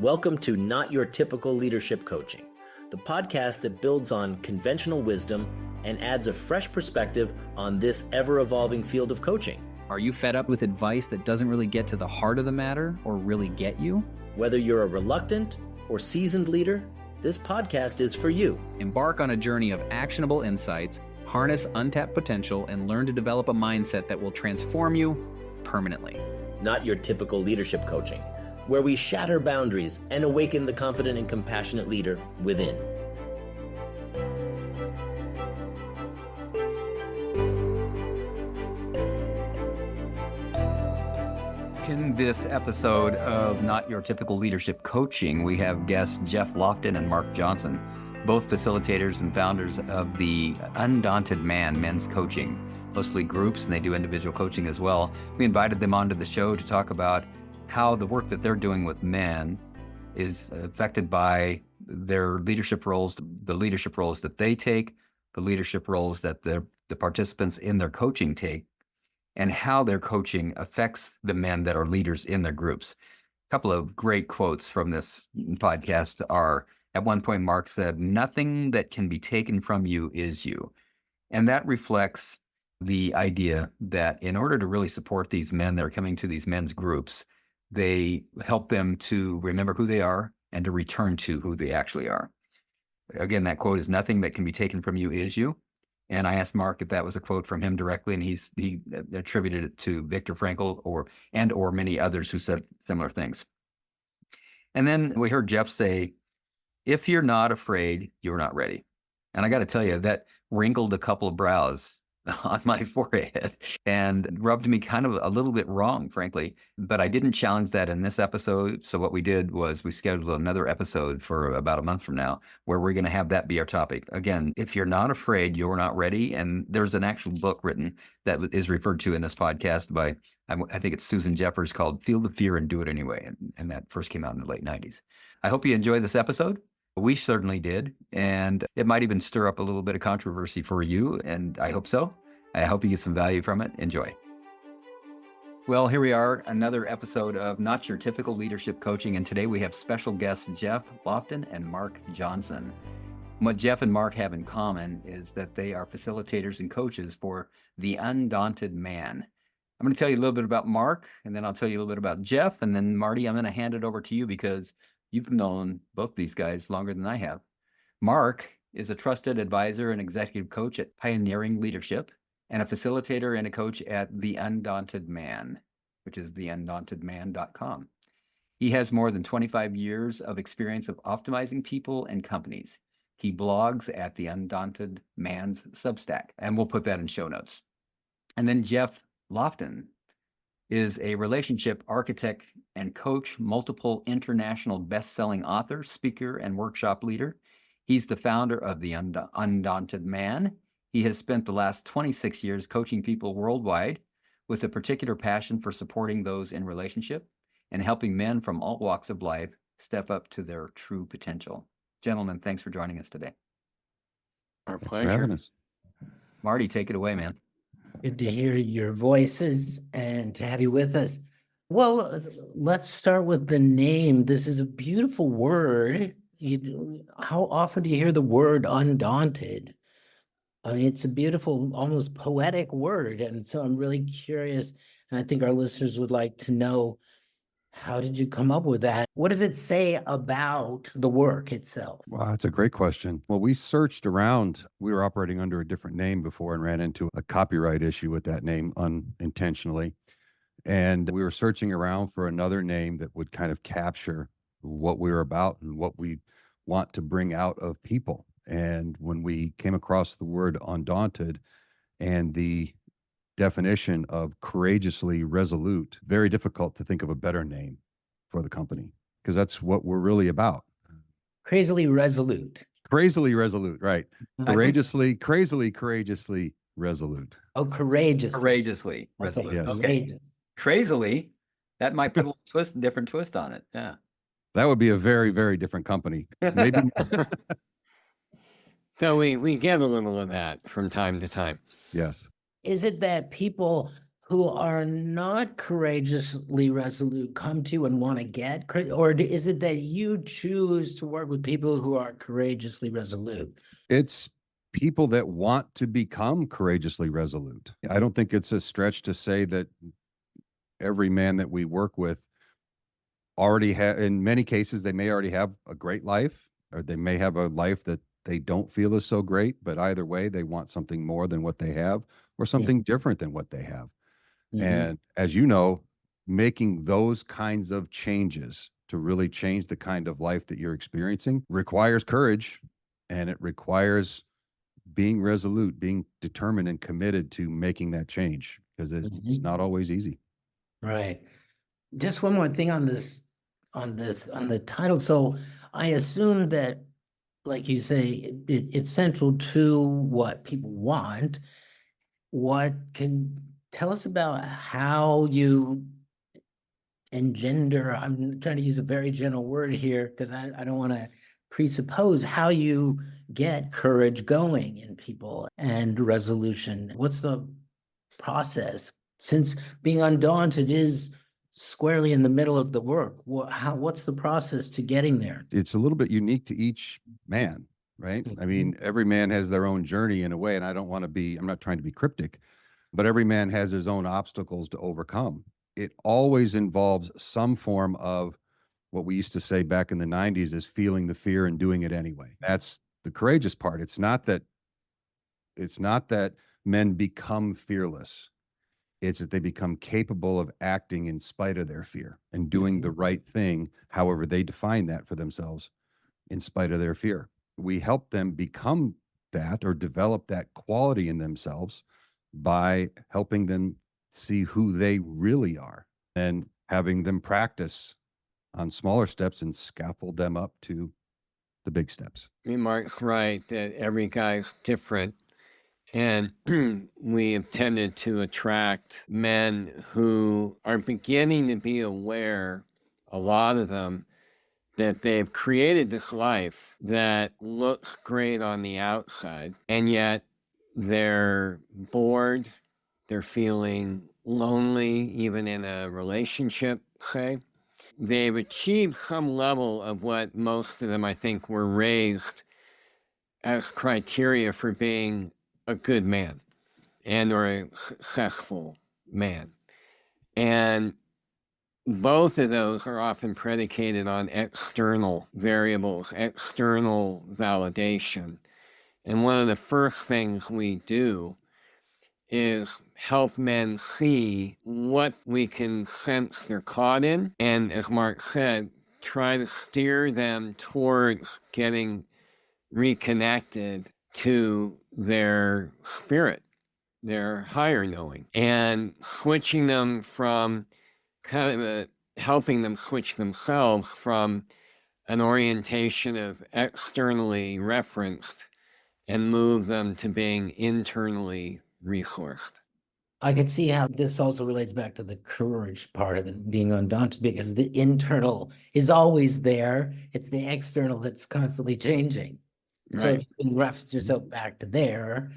Welcome to Not Your Typical Leadership Coaching, the podcast that builds on conventional wisdom and adds a fresh perspective on this ever-evolving field of coaching. Are you fed up with advice that doesn't really get to the heart of the matter or really get you? Whether you're a reluctant or seasoned leader, this podcast is for you. Embark on a journey of actionable insights, harness untapped potential, and learn to develop a mindset that will transform you permanently. Not Your Typical Leadership Coaching, where we shatter boundaries and awaken the confident and compassionate leader within. In this episode of Not Your Typical Leadership Coaching, we have guests Geoff Laughton and Mark Johnson, both facilitators and founders of the Undaunted Man men's coaching, mostly groups, and they do individual coaching as well. We invited them onto the show to talk about how the work that they're doing with men is affected by their leadership roles, the leadership roles that they take, the leadership roles that the participants in their coaching take, and how their coaching affects the men that are leaders in their groups. A couple of great quotes from this podcast are, at one point, Mark said, "Nothing that can be taken from you is you." And that reflects the idea that in order to really support these men that are coming to these men's groups, they help them to remember who they are and to return to who they actually are. Again, that quote is, "Nothing that can be taken from you is you." And I asked Mark if that was a quote from him directly, and he attributed it to Viktor Frankl or many others who said similar things. And then we heard Geoff say, "If you're not afraid, you're not ready." And I got to tell you, that wrinkled a couple of brows on my forehead and rubbed me kind of a little bit wrong, frankly. But I didn't challenge that in this episode. So what we did was we scheduled another episode for about a month from now, where we're going to have that be our topic. Again, if you're not afraid, you're not ready. And there's an actual book written that is referred to in this podcast by, I think it's Susan Jeffers, called "Feel the Fear and Do It Anyway." And that first came out in the late 90s. I hope you enjoy this episode. We certainly did, and it might even stir up a little bit of controversy for you, and I hope so. I hope you get some value from it. Enjoy. Well, here we are, another episode of Not Your Typical Leadership Coaching, and today we have special guests Geoff Laughton and Mark Johnson. What Geoff and Mark have in common is that they are facilitators and coaches for the Undaunted Man. I'm going to tell you a little bit about Mark, and then I'll tell you a little bit about Geoff, and then Marty, I'm going to hand it over to you because you've known both these guys longer than I have. Mark is a trusted advisor and executive coach at Pioneering Leadership and a facilitator and a coach at The Undaunted Man, which is theundauntedman.com. He has more than 25 years of experience of optimizing people and companies. He blogs at The Undaunted Man's Substack, and we'll put that in show notes. And then Geoff Laughton is a relationship architect and coach, multiple international best-selling author, speaker, and workshop leader. He's the founder of the Undaunted Man. He has spent the last 26 years coaching people worldwide with a particular passion for supporting those in relationship and helping men from all walks of life step up to their true potential. Gentlemen, thanks for joining us today. Our pleasure. Marty, take it away, man. Good to hear your voices and to have you with us. Well, let's start with the name. This is a beautiful word. How often do you hear the word undaunted? I mean, it's a beautiful, almost poetic word. And so I'm really curious, and I think our listeners would like to know, how did you come up with that? What does it say about the work itself? Wow, that's a great question. Well, we searched around. We were operating under a different name before and ran into a copyright issue with that name unintentionally. And we were searching around for another name that would kind of capture what we were about and what we want to bring out of people. And when we came across the word undaunted and the definition of courageously resolute, very difficult to think of a better name for the company, because that's what we're really about. Crazily resolute. Crazily resolute, right. Courageously resolute. Oh, courageous. Courageously resolute. Yes. Okay. Courageous. Crazily, that might put a little different twist on it. Yeah. That would be a very, very different company. Maybe. So we get a little of that from time to time. Yes. Is it that people who are not courageously resolute come to you and want to get, or is it that you choose to work with people who are courageously resolute? It's people that want to become courageously resolute. I don't think it's a stretch to say that every man that we work with already have, in many cases, they may already have a great life, or they may have a life that they don't feel is so great, but either way, they want something more than what they have or something different than what they have. And as you know, making those kinds of changes to really change the kind of life that you're experiencing requires courage, and it requires being resolute, being determined and committed to making that change, because it's not always easy. Right. Just one more thing on on the title. So I assume that, like you say, it's central to what people want. What can tell us about how you engender? I'm trying to use a very general word here because I don't want to presuppose how you get courage going in people and resolution. What's the process? Since being undaunted is squarely in the middle of the work, what's the process to getting there? It's a little bit unique to each man, right? I mean, every man has their own journey in a way, and I'm not trying to be cryptic, but every man has his own obstacles to overcome. It always involves some form of what we used to say back in the 90s is feeling the fear and doing it anyway. That's the courageous part. It's not that men become fearless. It's that they become capable of acting in spite of their fear and doing the right thing, however they define that for themselves, in spite of their fear. We help them become that or develop that quality in themselves by helping them see who they really are and having them practice on smaller steps and scaffold them up to the big steps. I mean, Mark's right that every guy's different. And we have tended to attract men who are beginning to be aware, a lot of them, that they've created this life that looks great on the outside, and yet they're bored, they're feeling lonely, even in a relationship, say. They've achieved some level of what most of them, I think, were raised as criteria for being a good man and or a successful man. And both of those are often predicated on external variables, external validation. And one of the first things we do is help men see what we can sense they're caught in. And as Mark said, try to steer them towards getting reconnected to their spirit, their higher knowing, and switching them from helping them switch themselves from an orientation of externally referenced and move them to being internally resourced. I could see how this also relates back to the courage part of it, being undaunted, because the internal is always there. It's the external that's constantly changing. So if you can reference yourself back to there,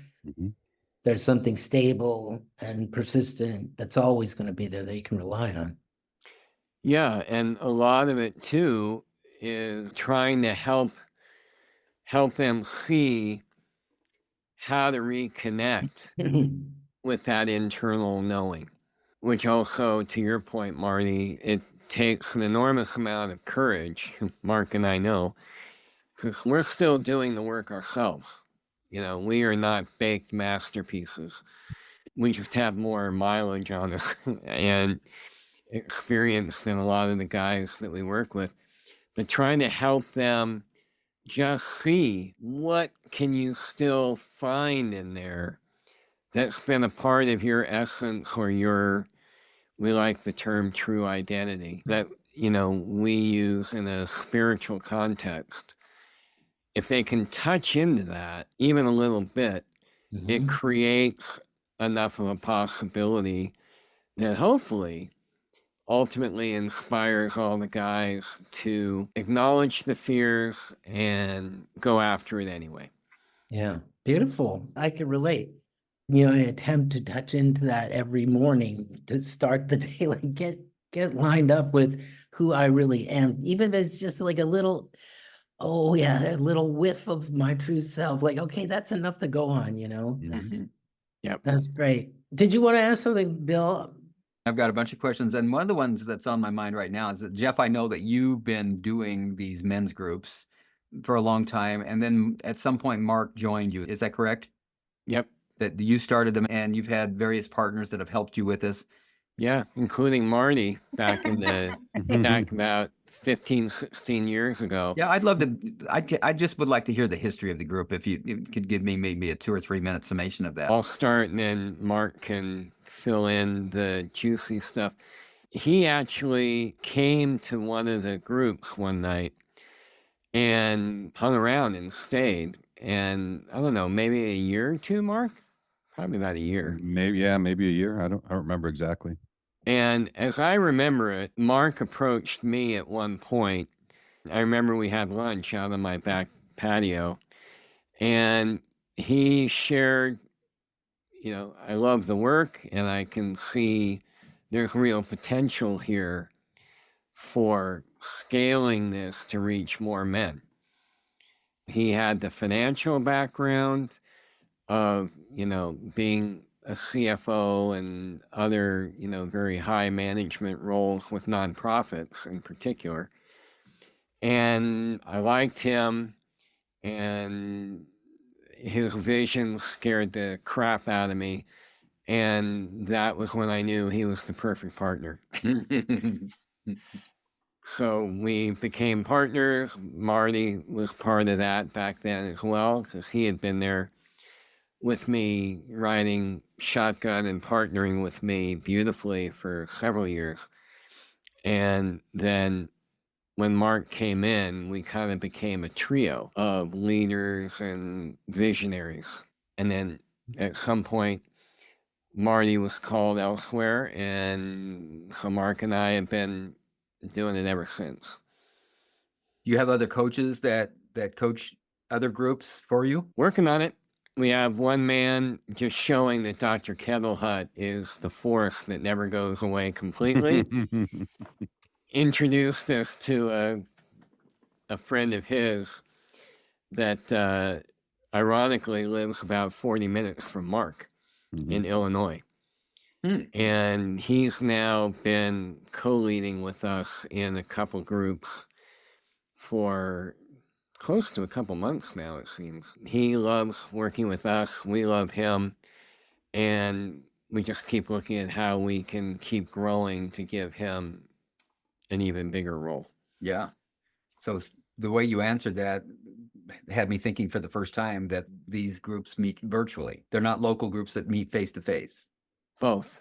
there's something stable and persistent that's always going to be there that you can rely on. Yeah, and a lot of it too is trying to help them see how to reconnect with that internal knowing, which also, to your point, Marty, it takes an enormous amount of courage, Mark and I know, because we're still doing the work ourselves. You know, we are not baked masterpieces. We just have more mileage on us and experience than a lot of the guys that we work with. But trying to help them just see what can you still find in there that's been a part of your essence or your, we like the term true identity, that, you know, we use in a spiritual context. If they can touch into that even a little bit, it creates enough of a possibility that hopefully ultimately inspires all the guys to acknowledge the fears and go after it anyway. Yeah, beautiful. I can relate. I attempt to touch into that every morning to start the day, like get lined up with who I really am, even if it's just like a little, oh yeah, a little whiff of my true self. Like, okay, that's enough to go on, Mhm. Yep. That's great. Did you want to ask something, Bill? I've got a bunch of questions, and one of the ones that's on my mind right now is that, Geoff, I know that you've been doing these men's groups for a long time, and then at some point Mark joined you. Is that correct? Yep. That you started them, and you've had various partners that have helped you with this. Yeah, including Marty back in the back about 15, 16 years ago. Yeah, I'd love to. I just would like to hear the history of the group. If you could give me maybe a 2 or 3 minute summation of that. I'll start and then Mark can fill in the juicy stuff. He actually came to one of the groups one night and hung around and stayed. And I don't know, maybe a year or two, Mark? Probably about a year. Maybe a year. I don't remember exactly. And as I remember it, Mark approached me at one point. I remember we had lunch out on my back patio, and he shared, I love the work, and I can see there's real potential here for scaling this to reach more men. He had the financial background of, being a CFO and other, very high management roles with nonprofits in particular. And I liked him, and his vision scared the crap out of me. And that was when I knew he was the perfect partner. So we became partners. Marty was part of that back then as well, because he had been there with me riding shotgun and partnering with me beautifully for several years. And then when Mark came in, we kind of became a trio of leaders and visionaries. And then at some point, Marty was called elsewhere. And so Mark and I have been doing it ever since. You have other coaches that coach other groups for you? Working on it. We have one man just showing that Dr. Kettle Hut is the force that never goes away completely. Introduced us to a friend of his that ironically lives about 40 minutes from Mark in Illinois. And he's now been co-leading with us in a couple groups for close to a couple months now, it seems. He loves working with us. We love him. And we just keep looking at how we can keep growing to give him an even bigger role. Yeah. So the way you answered that had me thinking for the first time that these groups meet virtually. They're not local groups that meet face to face. Both.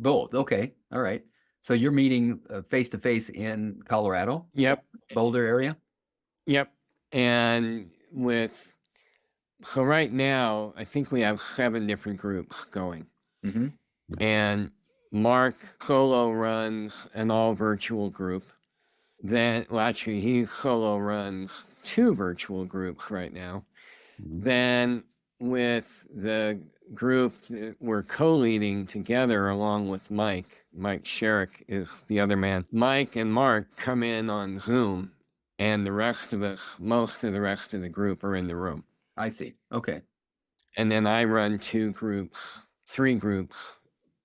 Okay. All right. So you're meeting face to face in Colorado? Yep. Boulder area? Yep. And so right now, I think we have 7 different groups going. Mm-hmm. And Mark solo runs an all virtual group. Actually, he solo runs 2 virtual groups right now. Then with the group that we're co-leading together along with Mike Sherrick is the other man. Mike and Mark come in on Zoom, and the rest of us, most of the rest of the group are in the room. I see. Okay. And then I run 3 groups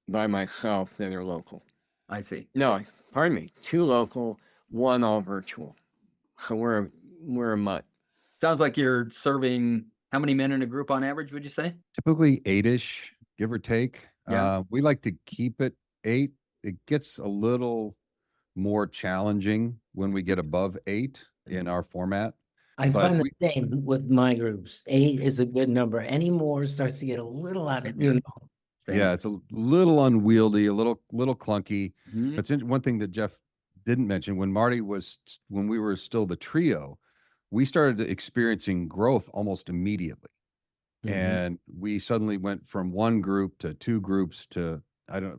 by myself that are local. I see. No, pardon me, 2 local, 1 all virtual. So we're a mutt. Sounds like you're serving how many men in a group on average, would you say? Typically 8-ish, give or take. Yeah. We like to keep it 8. It gets a little more challenging when we get above 8 in our format. I find the same with my groups. 8 is a good number. Any more starts to get a little out of Yeah, it's a little unwieldy, a little clunky. Mhm. That's one thing that Geoff didn't mention. When we were still the trio, we started experiencing growth almost immediately. And we suddenly went from 1 group to 2 groups to,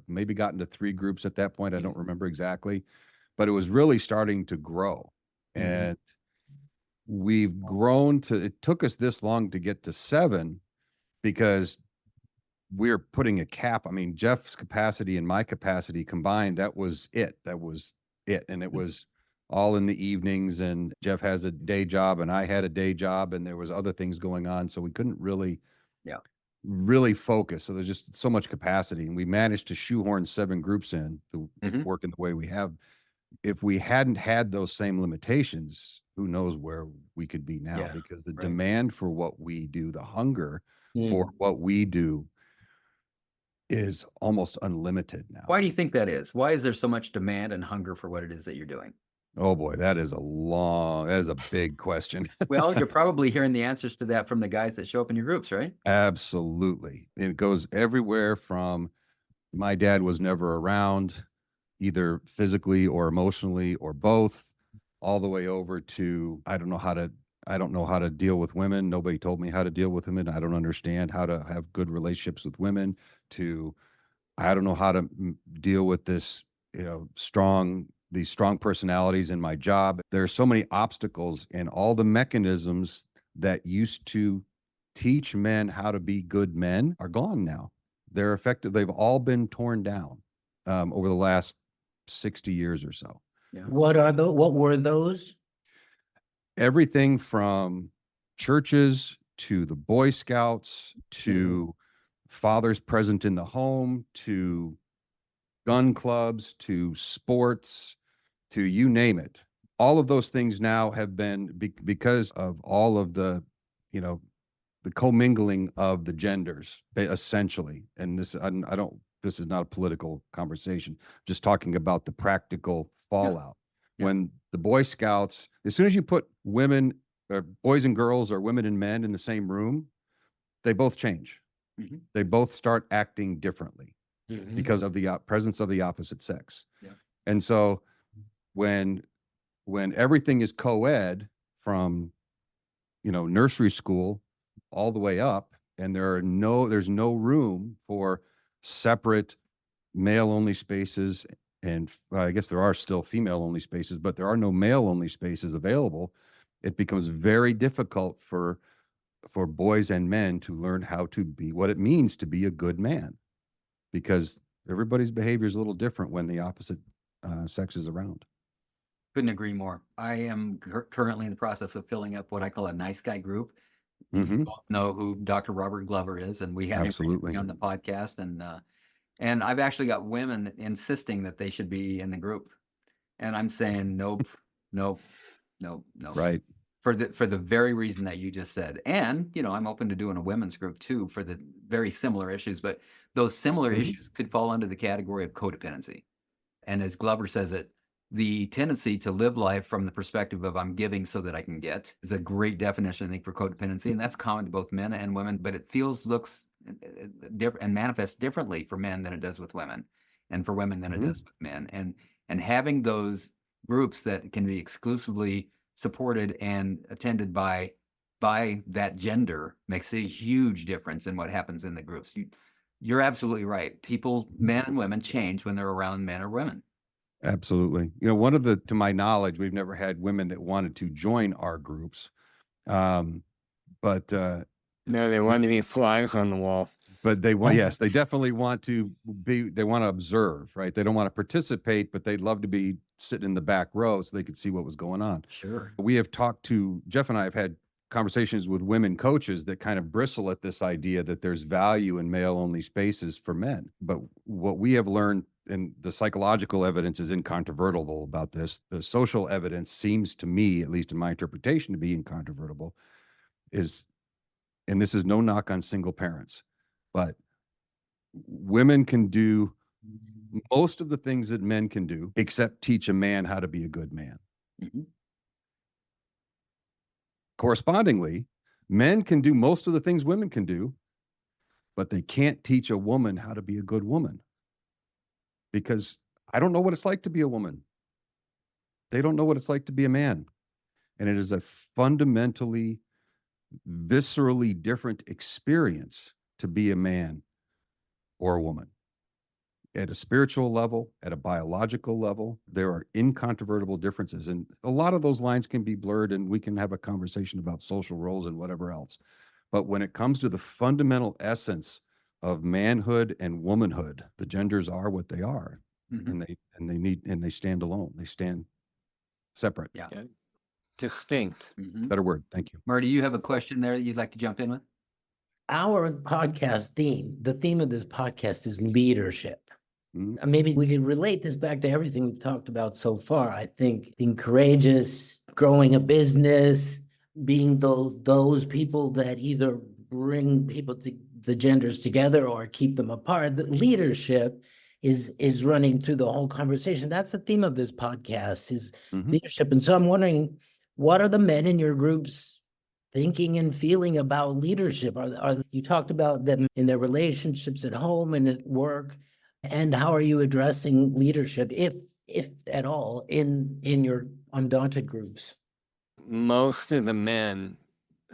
maybe got into 3 groups at that point. I don't remember exactly, but it was really starting to grow. And we've grown it took us this long to get to 7 because we're putting a cap. I mean, Jeff's capacity and my capacity combined, that was it. And it was all in the evenings, and Jeff has a day job and I had a day job, and there was other things going on. So we couldn't really focus. So there's just so much capacity, and we managed to shoehorn 7 groups in to work in the way we have. If we hadn't had those same limitations, who knows where we could be now, because the demand for what we do, the hunger for what we do is almost unlimited now. Why do you think that is? Why is there so much demand and hunger for what it is that you're doing? Oh boy, that is a big question. Well, you're probably hearing the answers to that from the guys that show up in your groups, right? Absolutely. It goes everywhere from my dad was never around, either physically or emotionally or both, all the way over to I don't know how to deal with women. Nobody told me how to deal with women. I don't understand how to have good relationships with women, to I don't know how to deal with this, these strong personalities in my job. There are so many obstacles, and all the mechanisms that used to teach men how to be good men are gone now. They're effective. They've all been torn down over the last 60 years or so. Yeah. What were those? Everything from churches to the Boy Scouts to fathers present in the home to gun clubs to sports to you name it. All of those things now have been because of all of the commingling of the genders, essentially. And this, this is not a political conversation, just talking about the practical fallout. Yeah. When the Boy Scouts, as soon as you put women or boys and girls or women and men in the same room, they both change. They both start acting differently because of the presence of the opposite sex. Yeah. And so when everything is co-ed from, nursery school all the way up, and there's no room for separate male-only spaces, and I guess there are still female-only spaces, but there are no male-only spaces available, it becomes very difficult for boys and men to learn how to be what it means to be a good man, because everybody's behavior is a little different when the opposite sex is around. Couldn't agree more. I am currently in the process of filling up what I call a nice guy group. You all know who Dr. Robert Glover is, and we have him on the podcast. And I've actually got women insisting that they should be in the group, and I'm saying nope. Right. For the very reason that you just said. And I'm open to doing a women's group too for the very similar issues, but those similar issues could fall under the category of codependency. And as Glover says it, the tendency to live life from the perspective of I'm giving so that I can get is a great definition, I think, for codependency. And that's common to both men and women, but it looks different and manifests differently for men than it does with women, and for women than it does with men. And having those groups that can be exclusively supported and attended by that gender makes a huge difference in what happens in the groups. You're absolutely right. People, men and women, change when they're around men or women. Absolutely. To my knowledge, we've never had women that wanted to join our groups. But no, they want to be flies on the wall. But they definitely want to they want to observe, right? They don't want to participate, but they'd love to be sitting in the back row so they could see what was going on. Sure. We have Jeff and I have had conversations with women coaches that kind of bristle at this idea that there's value in male-only spaces for men. But what we have learned, and the psychological evidence is incontrovertible about this, the social evidence seems to me, at least in my interpretation, to be incontrovertible, and this is no knock on single parents, but women can do most of the things that men can do, except teach a man how to be a good man. Correspondingly, men can do most of the things women can do, but they can't teach a woman how to be a good woman, because I don't know what it's like to be a woman. They don't know what it's like to be a man. And it is a fundamentally, viscerally different experience to be a man or a woman. At a spiritual level, at a biological level, there are incontrovertible differences. And a lot of those lines can be blurred, and we can have a conversation about social roles and whatever else. But when it comes to the fundamental essence of manhood and womanhood. The genders are what they are, Mhm. and they stand alone. They stand separate. Yeah. Yeah. Distinct. Mhm. Better word. Thank you. Marty, you have a question there that you'd like to jump in with? Our podcast theme, the theme of this podcast is leadership. Mhm. Maybe we could relate this back to everything we've talked about so far. I think being courageous, growing a business, being those people that either bring people to the genders together or keep them apart. The leadership is running through the whole conversation. That's the theme of this podcast is Mhm. leadership. And so I'm wondering, what are the men in your groups thinking and feeling about leadership? Are you talked about them in their relationships at home and at work? And how are you addressing leadership, if at all, in your Undaunted groups? Most of the men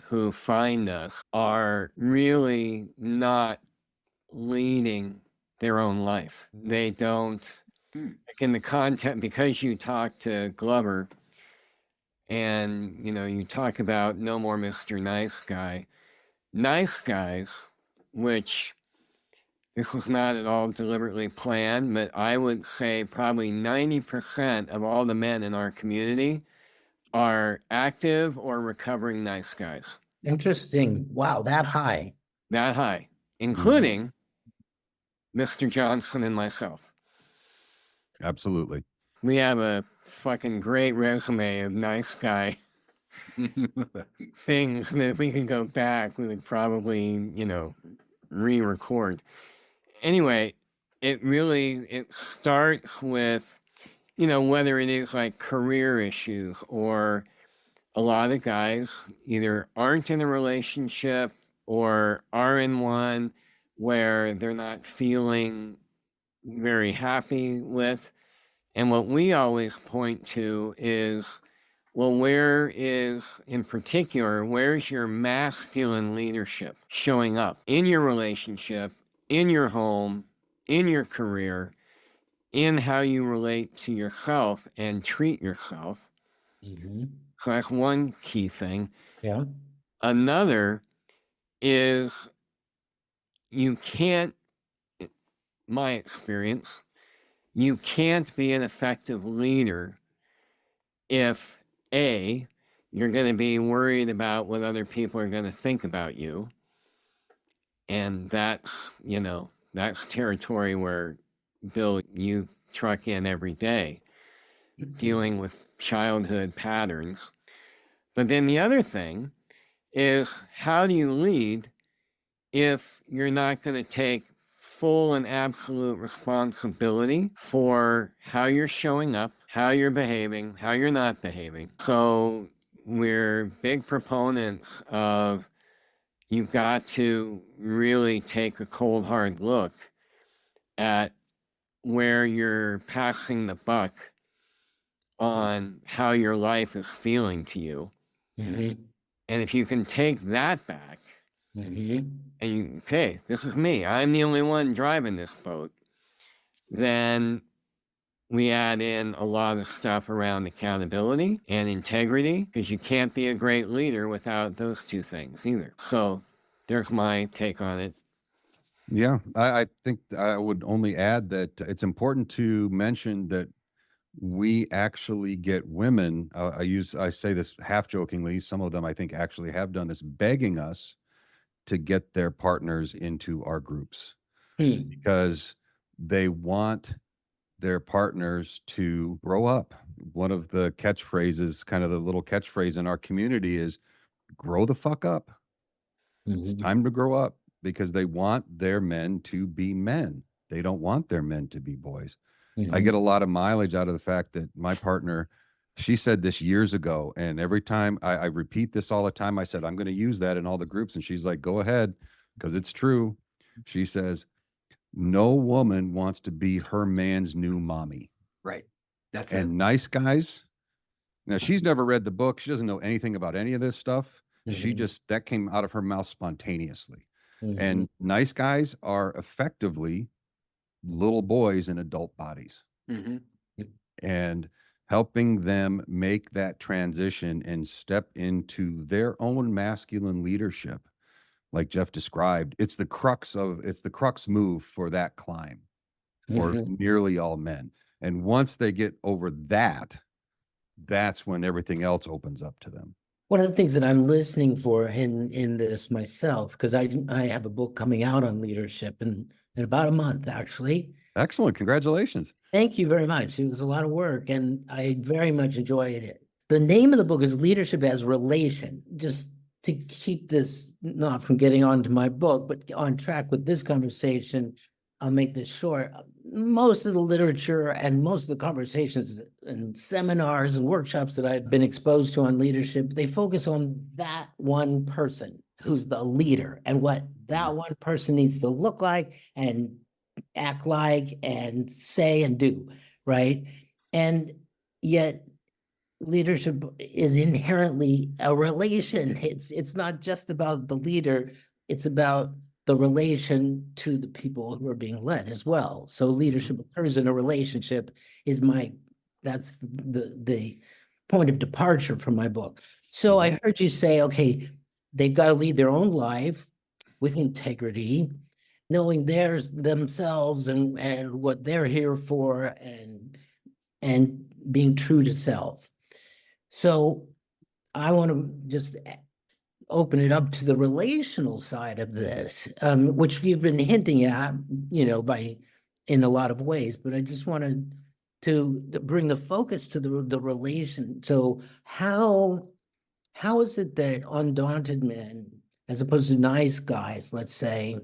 who find us are really not leading their own life. They don't, like in the content, because you talk to Glover and, you talk about no more Mr. Nice Guy. Nice guys, which this was not at all deliberately planned, but I would say probably 90% of all the men in our community are active or recovering nice guys. Interesting. Wow, that high. That high, including Mr. Johnson and myself. Absolutely. We have a fucking great resume of nice guy things that if we could go back, we would probably, re-record. Anyway, it starts with, whether it is like career issues or a lot of guys either aren't in a relationship or are in one where they're not feeling very happy with. And what we always point to is, well, in particular, where's your masculine leadership showing up in your relationship, in your home, in your career, in how you relate to yourself and treat yourself? So that's one key thing. Yeah. Another is you can't, my experience, you can't be an effective leader if A, you're going to be worried about what other people are going to think about you. And that's territory where, Bill, you truck in every day, dealing with childhood patterns. But then the other thing is, how do you lead if you're not going to take full and absolute responsibility for how you're showing up, how you're behaving, how you're not behaving? So we're big proponents of, you've got to really take a cold, hard look at where you're passing the buck on how your life is feeling to you. Mm-hmm. And if you can take that back, Mm-hmm. and okay, this is me, I'm the only one driving this boat, then we add in a lot of stuff around accountability and integrity, because you can't be a great leader without those two things either. So there's my take on it. Yeah, I think I would only add that it's important to mention that we actually get women. I say this half jokingly. Some of them I think actually have done this, begging us to get their partners into our groups because they want their partners to grow up. One of the catchphrases, kind of the little catchphrase in our community is grow the fuck up. It's time to grow up, because they want their men to be men. They don't want their men to be boys. I get a lot of mileage out of the fact that my partner, she said this years ago, and every time I repeat this all the time, I said, I'm going to use that in all the groups. And she's like, go ahead, because it's true. She says, no woman wants to be her man's new mommy. Right. That's And nice guys. Now, she's never read the book. She doesn't know anything about any of this stuff. She just, that came out of her mouth spontaneously. And nice guys are effectively little boys in adult bodies. And helping them make that transition and step into their own masculine leadership like Geoff described, it's the crux move for that climb for nearly all men. And once they get over that, that's when everything else opens up to them. One of the things that I'm listening for in this myself, because I have a book coming out on leadership in about a month, actually. Excellent. Congratulations. Thank you very much. It was a lot of work, and I very much enjoyed it. The name of the book is Leadership as Relation. Just to keep this not from getting on to my book, but on track with this conversation, I'll make this short. Most of the literature and most of the conversations and seminars and workshops that I've been exposed to on leadership, they focus on that one person who's the leader and what that one person needs to look like and act like and say and do, right? And yet leadership is inherently a relation. It's not just about the leader, it's about the relation to the people who are being led as well. So leadership occurs in a relationship that's the point of departure from my book. So I heard you say, okay, they've got to lead their own life with integrity, knowing themselves and what they're here for, and being true to self. So I want to just open it up to the relational side of this, which you've been hinting at, in a lot of ways, but I just wanted to bring the focus to the relation. So how is it that undaunted men, as opposed to nice guys, let's say,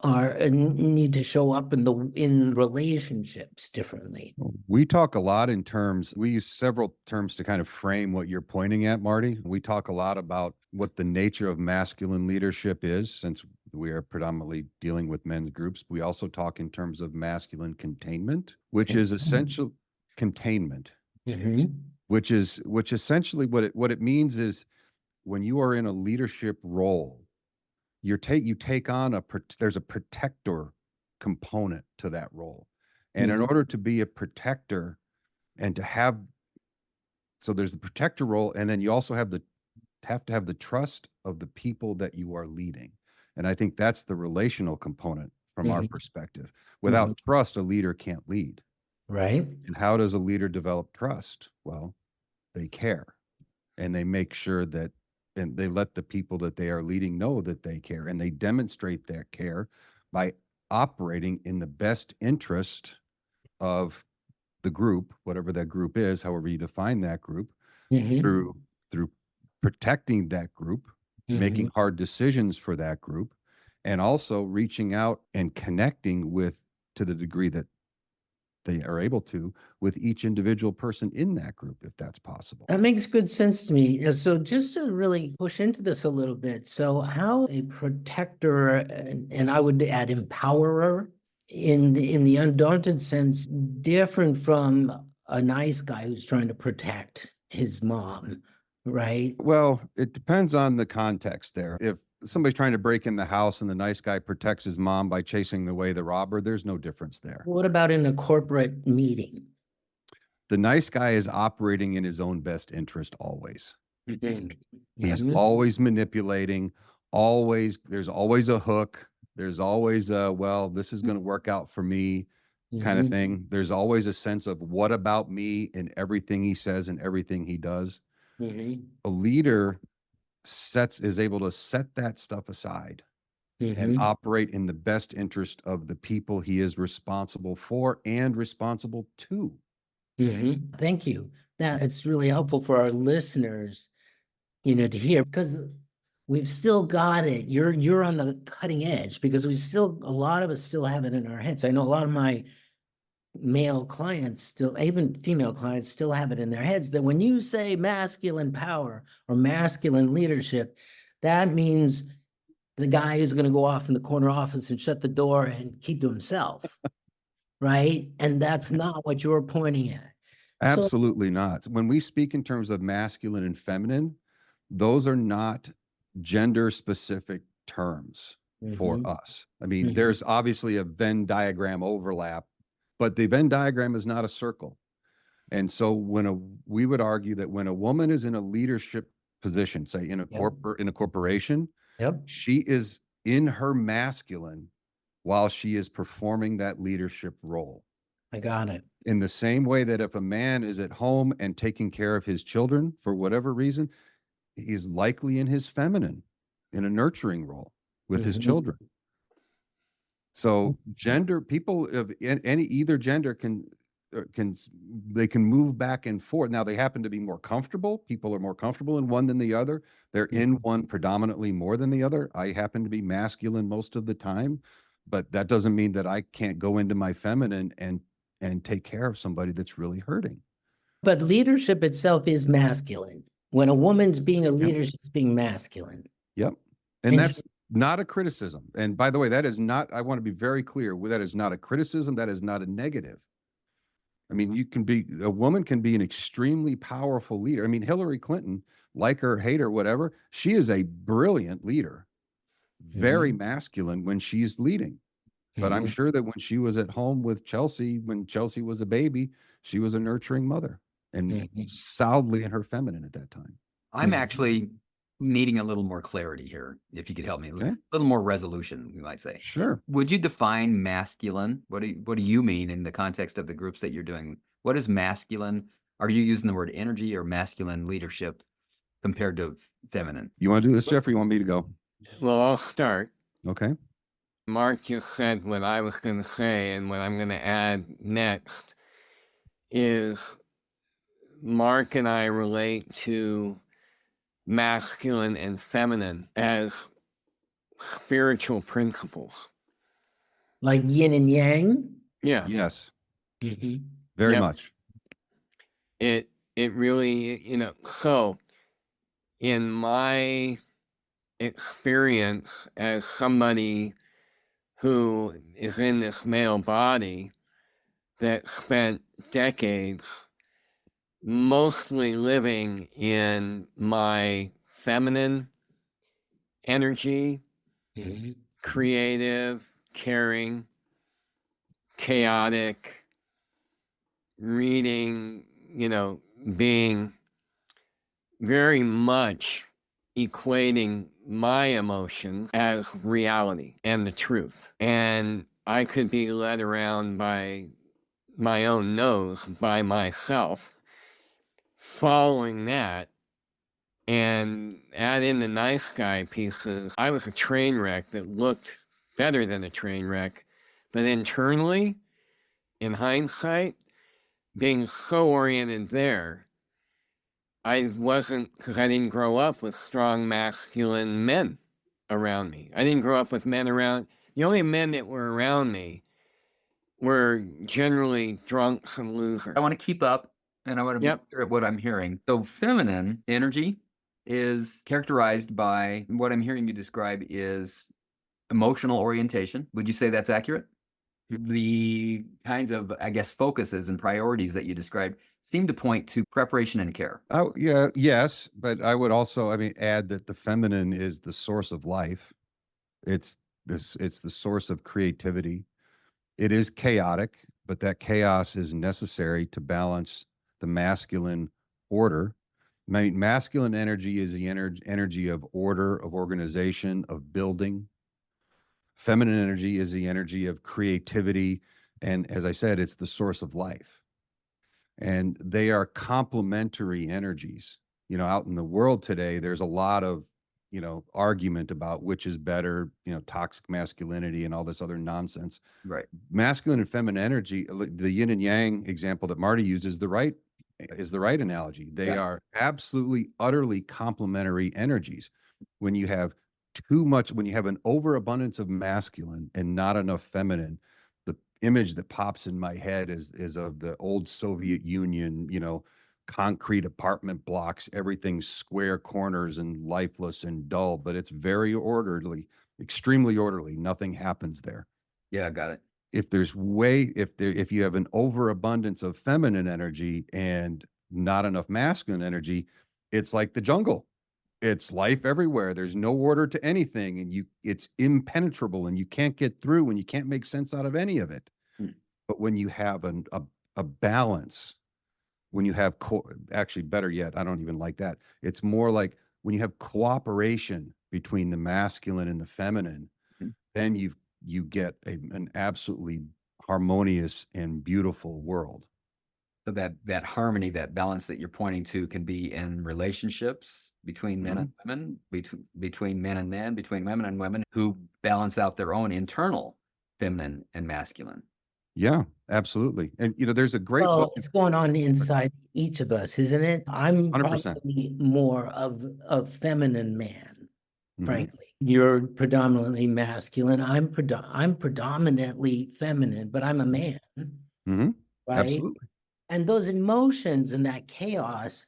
need to show up in relationships differently? We talk a lot we use several terms to kind of frame what you're pointing at, Marty. We talk a lot about what the nature of masculine leadership is, since we are predominantly dealing with men's groups. We also talk in terms of masculine containment, which is essential containment, which essentially what it means is when you are in a leadership role, you take on there's a protector component to that role. And in order to be a protector and so there's the protector role, and then you also have to have the trust of the people that you are leading. And I think that's the relational component from our perspective. Without trust, a leader can't lead. Right. And how does a leader develop trust? Well, they care, and they make sure that, and they let the people that they are leading know that they care, and they demonstrate that care by operating in the best interest of the group, whatever that group is, however you define that group, through protecting that group, making hard decisions for that group, and also reaching out and connecting to the degree that they are able to, with each individual person in that group, if that's possible. That makes good sense to me. So just to really push into this a little bit, so how a protector, and I would add empowerer, in the undaunted sense, different from a nice guy who's trying to protect his mom, right? Well, it depends on the context there. If somebody's trying to break in the house and the nice guy protects his mom by chasing away the robber, there's no difference there. What about in a corporate meeting? The nice guy is operating in his own best interest always. He's Mhm. always manipulating, there's always a hook. There's always this is going to work out for me kind of thing. There's always a sense of what about me in everything he says and everything he does. A leader is able to set that stuff aside and operate in the best interest of the people he is responsible for and responsible to. Thank you. That it's really helpful for our listeners, to hear, because we've still got it. You're on the cutting edge, because a lot of us still have it in our heads. I know a lot of my male clients still, even female clients, still have it in their heads that when you say masculine power or masculine leadership, that means the guy who's going to go off in the corner office and shut the door and keep to himself, right? And that's not what you're pointing at. Absolutely not. When we speak in terms of masculine and feminine, those are not gender specific terms for us. I mean, there's obviously a Venn diagram overlap, but the Venn diagram is not a circle. And so we would argue that when a woman is in a leadership position, say in a corporation, Yep. She is in her masculine while she is performing that leadership role. I got it. In the same way that if a man is at home and taking care of his children for whatever reason, he's likely in his feminine, in a nurturing role with his Mhm. children. So Interesting. people of any either gender they can move back and forth. Now they happen to be more comfortable. People are more comfortable in one than the other. They're in one predominantly more than the other. I happen to be masculine most of the time, but that doesn't mean that I can't go into my feminine and take care of somebody that's really hurting. But leadership itself is masculine. When a woman's being a leader, she's being masculine. Yep. And And that's not a criticism. And by the way, that is not, I want to be very clear, that is not a criticism. That is not a negative. I mean, a woman can be an extremely powerful leader. I mean, Hillary Clinton, like her, hate her, whatever, she is a brilliant leader, very masculine when she's leading. But I'm sure that when she was at home with Chelsea, when Chelsea was a baby, she was a nurturing mother and solidly in her feminine at that time. I'm actually needing a little more clarity here, if you could help me. Okay. A little more resolution, we might say. Sure. Would you define masculine? What do you mean in the context of the groups that you're doing? What is masculine? Are you using the word energy or masculine leadership compared to feminine? You want to do this, Jeff, or you want me to go? Well, I'll start. Okay. Mark just said what I was going to say, and what I'm going to add next is Mark and I relate to masculine and feminine as spiritual principles. like yin and yang. Yeah. Yes. Mm-hmm. Very Yep. much. It really, so in my experience as somebody who is in this male body that spent decades mostly living in my feminine energy, creative, caring, chaotic, reading, being very much equating my emotions as reality and the truth. And I could be led around by my own nose by myself, following that, and add in the nice guy pieces. I was a train wreck that looked better than a train wreck, but internally, in hindsight, being so oriented there, I wasn't, because I didn't grow up with strong masculine men around me. I didn't grow up with men around. The only men that were around me were generally drunks and losers. I want to keep up, and I want to be clear at what I'm hearing. So feminine energy is characterized by what I'm hearing you describe is emotional orientation. Would you say that's accurate? The kinds of, I guess, focuses and priorities that you described seem to point to preparation and care. Oh, yeah, yes, but I would also, add that the feminine is the source of life. It's the source of creativity. It is chaotic, but that chaos is necessary to balance the masculine order. Masculine energy is the energy of order, of organization, of building. Feminine energy is the energy of creativity. And as I said, it's the source of life. And they are complementary energies. Out in the world today, there's a lot of, argument about which is better, toxic masculinity and all this other nonsense. Right. Masculine and feminine energy, the yin and yang example that Marty uses is the right analogy. They are absolutely, utterly complementary energies. When you have when you have an overabundance of masculine and not enough feminine, the image that pops in my head is of the old Soviet Union, concrete apartment blocks, everything's square corners and lifeless and dull, but it's very orderly, extremely orderly. Nothing happens there. Yeah, got it. If you have an overabundance of feminine energy and not enough masculine energy, it's like the jungle. It's life everywhere. There's no order to anything, and it's impenetrable, and you can't get through, and you can't make sense out of any of it. But when you have a balance, when you have actually, better yet, I don't even like that. It's more like when you have cooperation between the masculine and the feminine, Mhm. then you get an absolutely harmonious and beautiful world. So that harmony, that balance that you're pointing to can be in relationships between men and women, between men and men, between women and women who balance out their own internal feminine and masculine. Yeah, absolutely. And there's a great Well, book. it's going on inside each of us, isn't it? I'm 100%. probably more of feminine man, Mhm. frankly. You're predominantly masculine. I'm predominantly feminine, but I'm a man, Mhm. right? Absolutely. And those emotions and that chaos,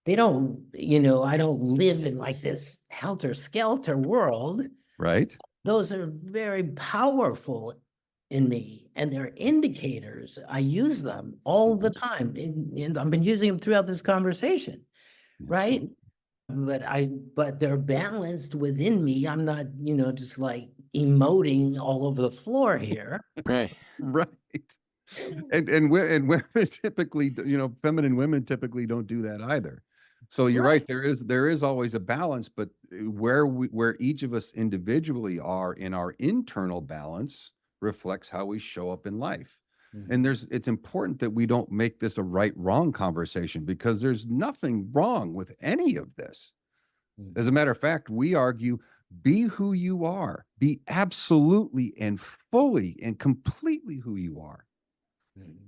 they don't, I don't live in like this helter-skelter world. Right. Those are very powerful in me, and they're indicators. I use them all the time, and I've been using them throughout this conversation, right? But they're balanced within me. I'm not, just like emoting all over the floor here. Right. Right. And women typically, feminine women typically don't do that either. So you're right. There is always a balance, but where each of us individually are in our internal balance reflects how we show up in life. And it's important that we don't make this a right wrong conversation, because there's nothing wrong with any of this. As a matter of fact, we argue, be who you are, be absolutely and fully and completely who you are.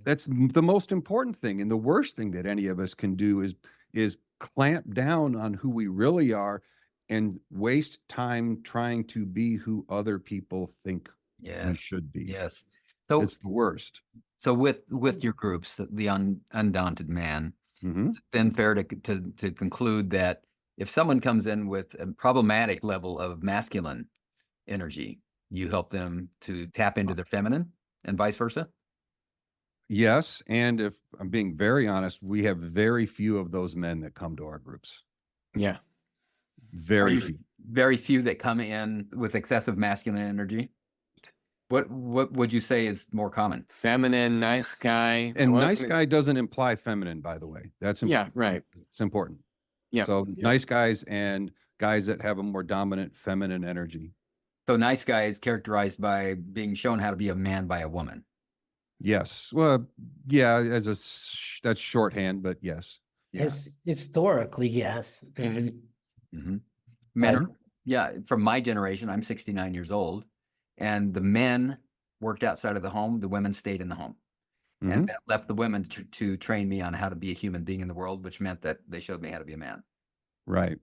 That's the most important thing. And the worst thing that any of us can do is clamp down on who we really are and waste time trying to be who other people think we should be. Yes. So it's the worst. So with your groups, the Undaunted Man, then fair to conclude that if someone comes in with a problematic level of masculine energy, you help them to tap into their feminine and vice versa? Yes. And if I'm being very honest, we have very few of those men that come to our groups. Yeah. Very few. Very few that come in with excessive masculine energy. What would you say is more common? Feminine, nice guy. And nice guy doesn't imply feminine, by the way. That's important. Yeah, right. It's important. Yeah. So nice guys and guys that have a more dominant feminine energy. So nice guy is characterized by being shown how to be a man by a woman. Yes. Well, yeah, that's shorthand, but yes. Historically, yes. Men from my generation, I'm 69 years old, and the men worked outside of the home, the women stayed in the home. And that left the women to train me on how to be a human being in the world, which meant that they showed me how to be a man. Right.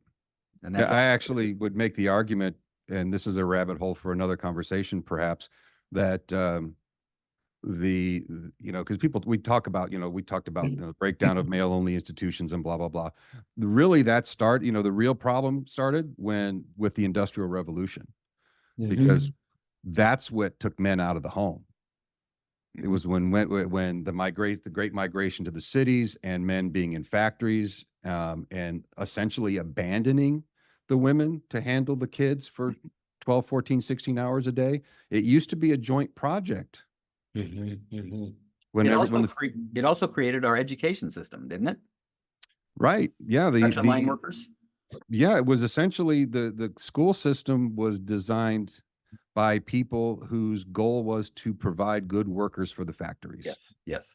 And that's I actually would make the argument, and this is a rabbit hole for another conversation, perhaps, that because we talked about the breakdown of male only institutions and blah, blah, blah. Really the real problem started with the Industrial Revolution, because that's what took men out of the home. It was when the great migration to the cities and men being in factories, and essentially abandoning the women to handle the kids for 12, 14, 16 hours a day. It used to be a joint project. It also created our education system, didn't it? Right. Yeah. The line workers. Yeah. It was essentially the school system was designed by people whose goal was to provide good workers for the factories. Yes.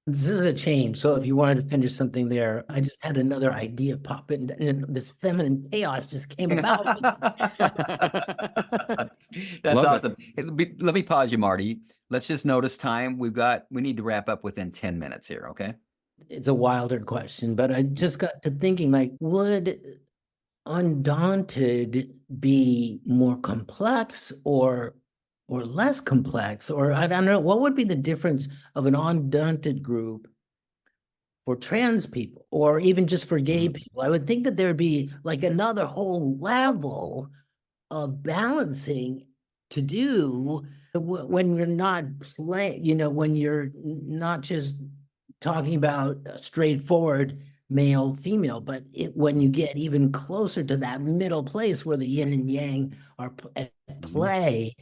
This is a change. So if you wanted to finish something there, I just had another idea pop in, and this feminine chaos just came about. That's awesome. Let me pause you, Marty. Let's just notice time. We need to wrap up within 10 minutes here. Okay. It's a wilder question, but I just got to thinking, like, would Undaunted be more complex or less complex? Or I don't know, what would be the difference of an Undaunted group for trans people, or even just for gay people? I would think that there would be like another whole level of balancing to do when you're not when you're not just talking about a straightforward male, female, but when you get even closer to that middle place where the yin and yang are at play,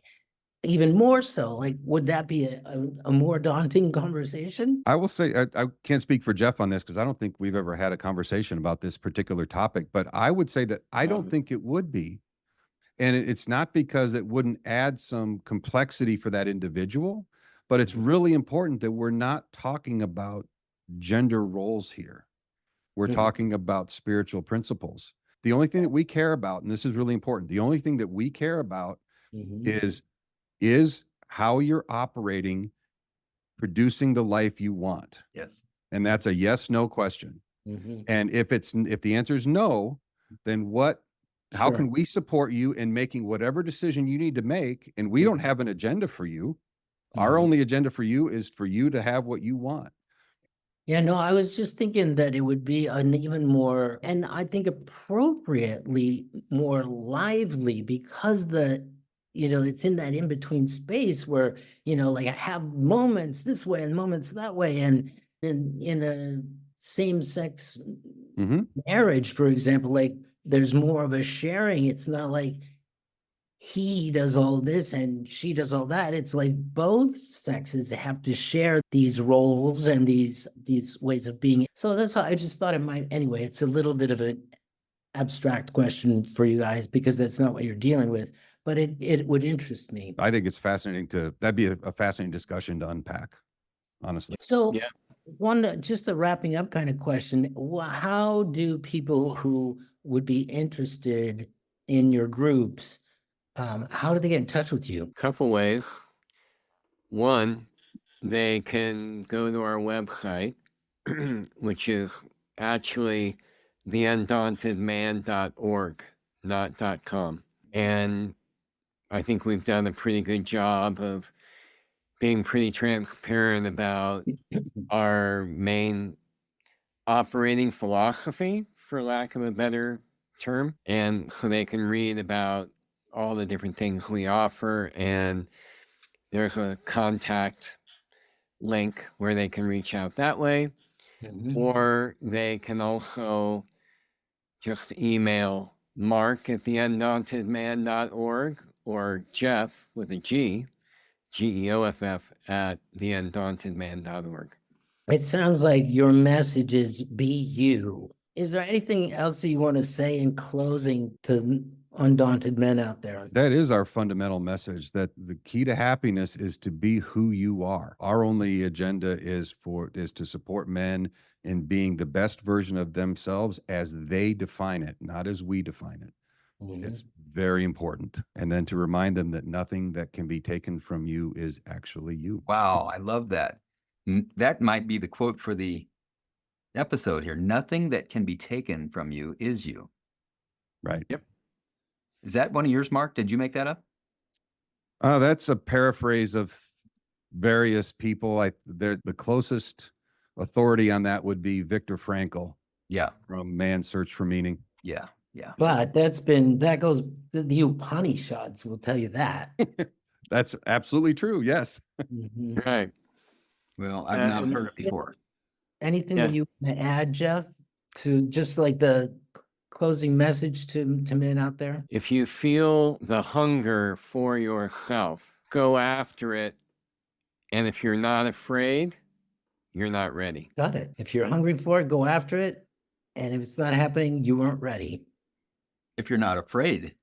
even more so, like, would that be a more daunting conversation? I will say, I can't speak for Geoff on this, because I don't think we've ever had a conversation about this particular topic, but I would say that I don't think it would be. And it's not because it wouldn't add some complexity for that individual, but it's really important that we're not talking about gender roles here. We're talking about spiritual principles. The only thing that we care about, and this is really important, the only thing that we care about is how you're operating, producing the life you want. Yes. And that's a yes, no question. And if the answer is no, then how can we support you in making whatever decision you need to make? And we don't have an agenda for you. Our only agenda for you is for you to have what you want. Yeah, no, I was just thinking that it would be an even more, and I think appropriately more lively, because it's in that in-between space where, like I have moments this way and moments that way. And in a same-sex marriage, for example, like there's more of a sharing. It's not like he does all this and she does all that. It's like both sexes have to share these roles and these ways of being. So that's how I just thought it might. Anyway, it's a little bit of an abstract question for you guys because that's not what you're dealing with, but it would interest me. I think it's fascinating that'd be a fascinating discussion to unpack, honestly. So just a wrapping up kind of question. How do people who would be interested in your groups, how do they get in touch with you? Couple ways. One, they can go to our website, which is actually theundauntedman.org, not .com. And I think we've done a pretty good job of being pretty transparent about our main operating philosophy, for lack of a better term. And so they can read about all the different things we offer, and there's a contact link where they can reach out that way, or they can also just email Mark at theundauntedman.org or Geoff with a G, Geoff at theundauntedman.org. It sounds like your message is be you. Is there anything else that you want to say in closing to undaunted men out there? That is our fundamental message, that the key to happiness is to be who you are. Our only agenda is to support men in being the best version of themselves as they define it, not as we define it. It's very important. And then to remind them that nothing that can be taken from you is actually you. Wow, I love that. That might be the quote for the episode here. Nothing that can be taken from you is you. Right. Yep. Is that one of yours, Mark? Did you make that up? That's a paraphrase of various people. The closest authority on that would be Viktor Frankl. Yeah. From Man's Search for Meaning. Yeah. Yeah. But the Upanishads will tell you that. That's absolutely true. Yes. Right. Well, I've not heard it before. Anything that you want to add, Geoff, to just like the closing message to men out there? If you feel the hunger for yourself, go after it. And if you're not afraid, you're not ready. Got it. If you're hungry for it, go after it. And if it's not happening, you weren't ready. If you're not afraid.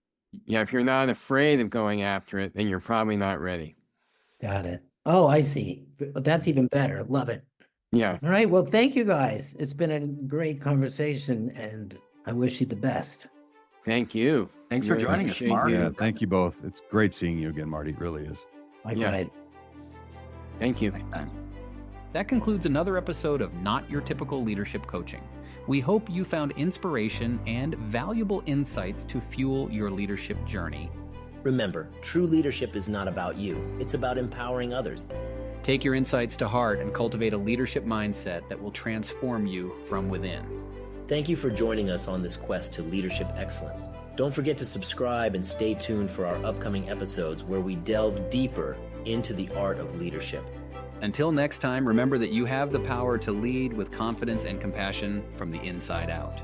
Yeah, if you're not afraid of going after it, then you're probably not ready. Got it. Oh, I see. That's even better. Love it. Yeah. All right. Well, thank you guys. It's been a great conversation and I wish you the best. Thank you. Thanks for Really joining us, appreciate Mark. you. Yeah. Thank you both. It's great seeing you again, Marty. It really is. Likewise. Thank you. That concludes another episode of Not Your Typical Leadership Coaching. We hope you found inspiration and valuable insights to fuel your leadership journey. Remember, true leadership is not about you. It's about empowering others. Take your insights to heart and cultivate a leadership mindset that will transform you from within. Thank you for joining us on this quest to leadership excellence. Don't forget to subscribe and stay tuned for our upcoming episodes where we delve deeper into the art of leadership. Until next time, remember that you have the power to lead with confidence and compassion from the inside out.